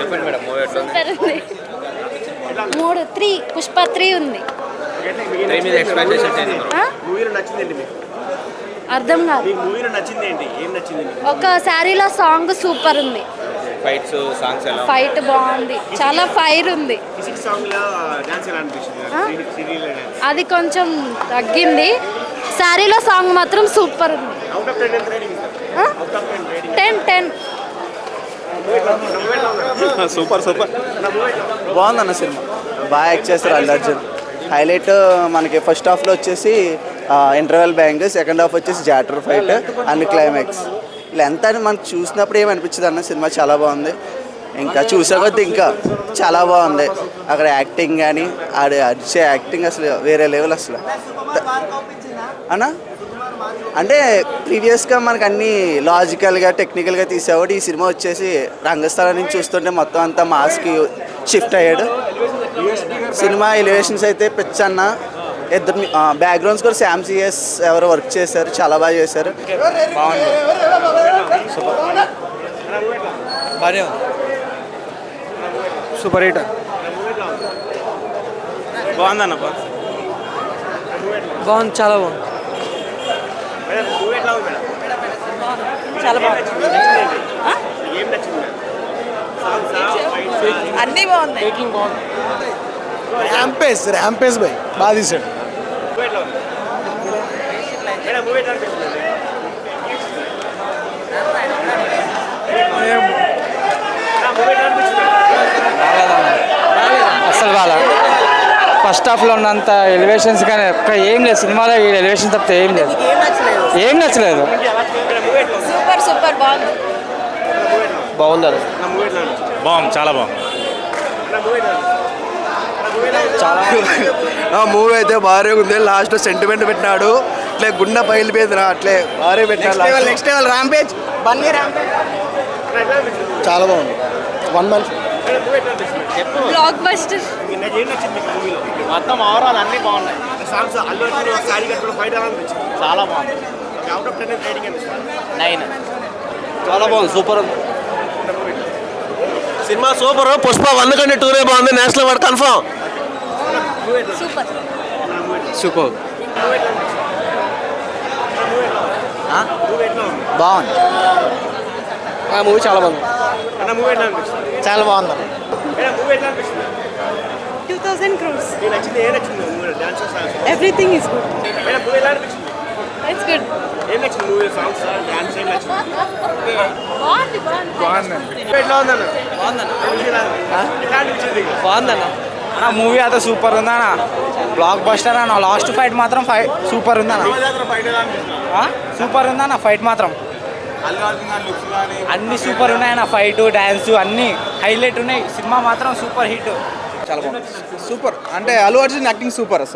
చెప్పండి madam movie ఎట్లా ఉంది? సూపర్ ఉంది. 3 పుష్ప 3 ఉంది. త్రీ మీద ఎక్స్పెక్టేషన్స్ ఏంటి ఆ? మూవీలో నచ్చింది మీకు? అర్థం కాదు. మీకు మూవీలో నచ్చింది ఏంటి? ఏం నచ్చింది మీకు? ఒక శారీలో సాంగ్ సూపర్ ఉంది. ఫైట్స్ సాంగ్స్ ఎలా ఫైట్ బాగుంది, చాలా ఫైర్ ఉంది. కిసిక్ సాంగ్ లో డాన్స్ ఎలా అనిపించింది? ఆ? సీరియల్ డాన్స్ అది కొంచెం తగ్గింది. శారీలో సాంగ్ మాత్రం సూపర్ ఉంది. అవుట్ ఆఫ్ 10 ఎంత రేటింగ్ ఇస్తారు? ఆ? Out of 10 rating 10 super super నా మూవీ బాగుందన్న సినిమా. బాగా యాక్ట్ చేస్తారు అల్లు అర్జున్. హైలైట్ మనకి ఫస్ట్ హాఫ్లో వచ్చేసి ఇంటర్వెల్ బ్యాంగ్, సెకండ్ హాఫ్ వచ్చేసి జాటర్ ఫైట్ అండ్ క్లైమాక్స్. ఇలా ఎంత అని మనకు చూసినప్పుడు ఏమనిపించదు అన్న, సినిమా చాలా బాగుంది. ఇంకా చూసే కొద్దీ ఇంకా చాలా బాగుంది. అక్కడ యాక్టింగ్ కానీ అడిచే యాక్టింగ్ అసలు వేరే లెవెల్ అసలు అన్న. అంటే ప్రీవియస్గా మనకు అన్నీ లాజికల్గా టెక్నికల్గా తీసేవాడు. ఈ సినిమా వచ్చేసి రంగస్థలం నుంచి చూస్తుంటే మొత్తం అంతా మాస్కి షిఫ్ట్ అయ్యాడు. సినిమా ఎలివేషన్స్ అయితే పిచ్చన్న. ఇద్దరు బ్యాక్గ్రౌండ్స్ కూడా శామ్ సిఎస్ ఎవరు వర్క్ చేశారు, చాలా బాగా చేశారు. బాగా సూపర్ హిట్. బాగుందన్న బాగుంది, చాలా బాగుంది, మూవీ ఎట్లా ఉంది మేడం? చాలా బాగుంది. ఏం నచ్చింది మేడం? అన్నీ బాగున్నాయి. ర్యాంపేజ్ బై బాగా తీసాడు. మూవీ ఎట్లా ఉంది మేడం? మూవీ ఎట్లా అనిపించింది? మూవీ ఎట్లా అనిపించింది? అసలు బాగా ఫస్ట్ హాఫ్లో ఉన్నంత ఎలివేషన్స్ కానీ ఒక్క ఏం లేదు సినిమాలో. ఈ ఎలివేషన్ తప్పితే ఏం లేదు, ఏం నచ్చలేదు. సూపర్ బాగుంది. బాగుందా? నా మూవీ ఎట్లా అనిపించింది? బాగుంది, చాలా బాగుంది. నా మూవీ ఎట్లా అనిపించింది? మూవీ అయితే భారీ ఉంది. లాస్ట్ సెంటిమెంట్ పెట్టినాడు, అట్లే గుండె పగిలిపోయింది. అట్లే భారీ పెట్టినాడు. Next level rampage Bunny rampage చాలా బాగుంది. 1 month బ్లాక్ బస్టర్. ఏం నచ్చింది మీకు మూవీలో? మొత్తం ఓవరాల్ అన్నీ బాగున్నాయి, సాంగ్స్ అల్లు అర్జున్ శారీ కట్టుకుని ఫైట్ ఎలా అనిపించింది? చాలా బాగుంది. అవుట్ ఆఫ్ 10 ఎంత రేటింగ్ ఎంత ఇస్తారు? 9. చాలా బాగుంది, సూపర్ ఉంది. Cinema super. పుష్ప 1 కంటే 2 బాగుంది. National award confirm. Super. Super బాగుంది. మూవీ చాలా బాగుంది, మూవీ ఎట్లా అనిపిస్తుంది? చాలా బాగుంది. మూవీ ఎట్లా అనిపిస్తుంది? 2000 crores. మీకు నచ్చింది ఏ నచ్చింది movie? Dance songs Everything is good. Movie ఎలా అనిపించింది? It's good. ఏం నచ్చింది మూవీ? సాంగ్స్ డాన్స్ ఏం నచ్చింది? బాగుంది. మూవీ ఎట్లా ఉందన్న? ఎట్లా అనిపించింది? బాగుందన్న. అన్న మూవీ అయితే సూపర్ ఉందన్న, బ్లాక్ బస్టర్ అన్న. లాస్ట్ ఫైట్ మాత్రం సూపర్ ఉందన్న, ఫైట్ ఎలా అనిపిస్తుంది? సూపర్ ఉందన్న. ఫైట్ మాత్రం అన్ని సూపర్ ఉన్నాయన్న. ఫైట్ డ్యాన్స్ అన్నీ హైలైట్ ఉన్నాయి. సినిమా మాత్రం సూపర్ హిట్. చాలా బాగుంది, సూపర్. అంటే అల్లు అర్జున్ యాక్టింగ్ సూపర్ అసలు.